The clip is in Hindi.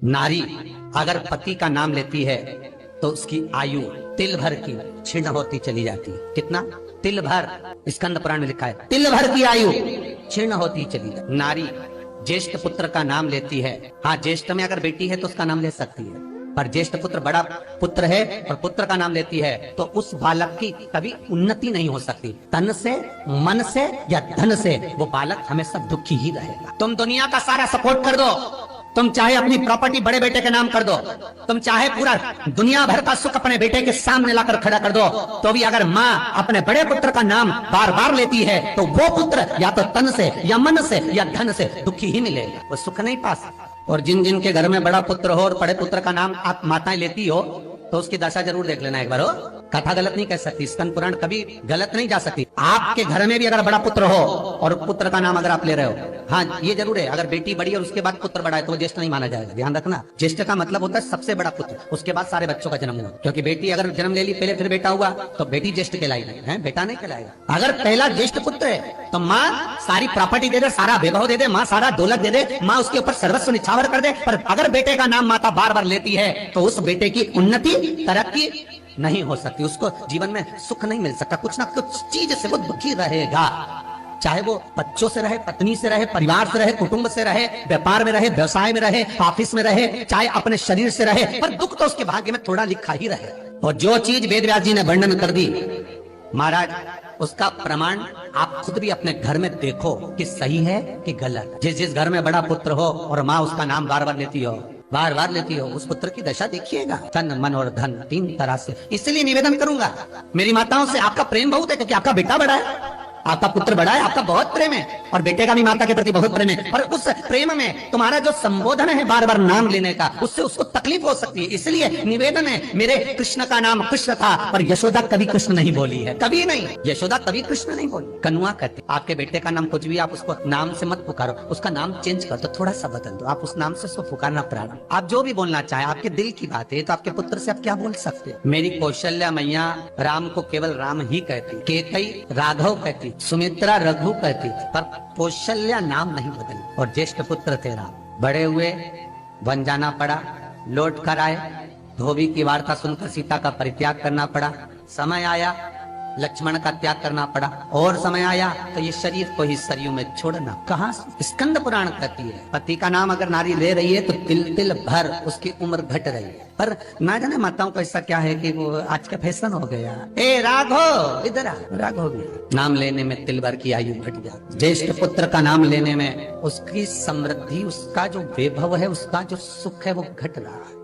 नारी अगर पति का नाम लेती है तो उसकी आयु तिल भर की क्षीण होती चली जाती है। कितना? तिल भर। स्कंद पुराण में लिखा है तिल भर की आयु क्षीण होती चली जाती। नारी ज्येष्ठ पुत्र का नाम लेती है, हाँ ज्येष्ठ में अगर बेटी है तो उसका नाम ले सकती है, पर ज्येष्ठ पुत्र बड़ा पुत्र है और पुत्र का नाम लेती है तो उस बालक की कभी उन्नति नहीं हो सकती। तन से, मन से या धन से वो बालक हमेशा दुखी ही रहेगा। तुम दुनिया का सारा सपोर्ट कर दो, तुम चाहे अपनी प्रॉपर्टी बड़े बेटे के नाम कर दो, तुम चाहे पूरा दुनिया भर का सुख अपने बेटे के सामने लाकर खड़ा कर दो, तो भी अगर माँ अपने बड़े पुत्र का नाम बार बार लेती है तो वो पुत्र या तो तन से या मन से या धन से दुखी ही मिलेगा, वो सुख नहीं पा सकता। और जिन जिन के घर में बड़ा पुत्र हो और बड़े पुत्र का नाम आप माताएं लेती हो तो उसकी दशा जरूर देख लेना एक बार। हो कथा गलत नहीं कह सकती, स्कंद पुराण कभी गलत नहीं जा सकती। आपके घर में भी अगर बड़ा पुत्र हो और पुत्र का नाम अगर आप ले रहे हो, हाँ ये जरूर है, अगर बेटी बड़ी और उसके बाद पुत्र बड़ा है तो वो ज्येष्ठ नहीं माना जाएगा। ध्यान रखना, ज्येष्ठ का मतलब होता है सबसे बड़ा पुत्र, उसके बाद सारे बच्चों का जन्म हुआ। क्योंकि बेटी अगर जन्म ले ली पहले फिर बेटा हुआ तो बेटी ज्येष्ठ कहलाएगी, है बेटा नहीं कहलाएगा। अगर पहला ज्येष्ठ पुत्र है तो माँ सारी प्रॉपर्टी दे दे, सारा वैभव दे दे, माँ सारा दौलत दे दे, माँ उसके ऊपर सर्वस्व निछावर कर दे। पर अगर बेटे का नाम माता बार बार लेती है तो उस बेटे की उन्नति तरक्की नहीं हो सकती, उसको जीवन में सुख नहीं मिल सकता, कुछ ना कुछ चीज से वो दुखी रहेगा। चाहे वो बच्चों से रहे, पत्नी से रहे, परिवार से रहे, कुटुंब से रहे, व्यापार में रहे, व्यवसाय में रहे, ऑफिस में रहे, चाहे अपने शरीर से रहे, पर दुख तो उसके भाग्य में थोड़ा लिखा ही रहे। और जो चीज वेद व्यास जी ने वर्णन कर दी महाराज, उसका प्रमाण आप खुद भी अपने घर में देखो कि सही है कि गलत। जिस घर में बड़ा पुत्र हो और माँ उसका नाम बार बार लेती हो, बार बार लेती हो, उस पुत्र की दशा देखिएगा, तन मन और धन तीन तरह से। इसलिए निवेदन करूंगा मेरी माताओं से, आपका प्रेम बहुत है क्योंकि आपका बेटा बड़ा है, आपका पुत्र बड़ा है, आपका बहुत प्रेम है और बेटे का भी माता के प्रति बहुत प्रेम है। और उस प्रेम में तुम्हारा जो संबोधन है बार बार नाम लेने का, उससे उसको तकलीफ हो सकती है। इसलिए निवेदन है, मेरे कृष्ण का नाम कृष्ण था पर यशोदा कभी कृष्ण नहीं बोली है, कभी नहीं, यशोदा कभी कृष्ण नहीं बोली। कनुआ कहते आपके बेटे का नाम कुछ भी, आप उसको नाम से मत पुकारो, उसका नाम चेंज कर दो, थोड़ा सा बदल दो, आप उस नाम से उसको पुकारना प्रारंभ। आप जो भी बोलना चाहे, आपके दिल की बात है, तो आपके पुत्र से आप क्या बोल सकते हैं। मेरी कौशल्या मैया राम को केवल राम ही कहती, केकई राघव कहती, सुमित्रा रघु कहती, पर कौशल्या नाम नहीं बदली। और ज्येष्ठ पुत्र थे राम, बड़े हुए, वन जाना पड़ा, लौट कर आए, धोबी की वार्ता सुनकर सीता का परित्याग करना पड़ा, समय आया लक्ष्मण का त्याग करना पड़ा, और समय आया तो ये शरीर को ही सरयू में छोड़ना। कहाँ? स्कंद पुराण कहती है पति का नाम अगर नारी ले रही है तो तिल तिल भर उसकी उम्र घट रही है। पर ना जाने माताओं को ऐसा क्या है कि वो आज का फैशन हो गया, ए राघव इधर आ, राघव भी नाम लेने में तिल भर की आयु घट जाती। ज्येष्ठ पुत्र का नाम लेने में उसकी समृद्धि, उसका जो वैभव है, उसका जो सुख है वो घट रहा है।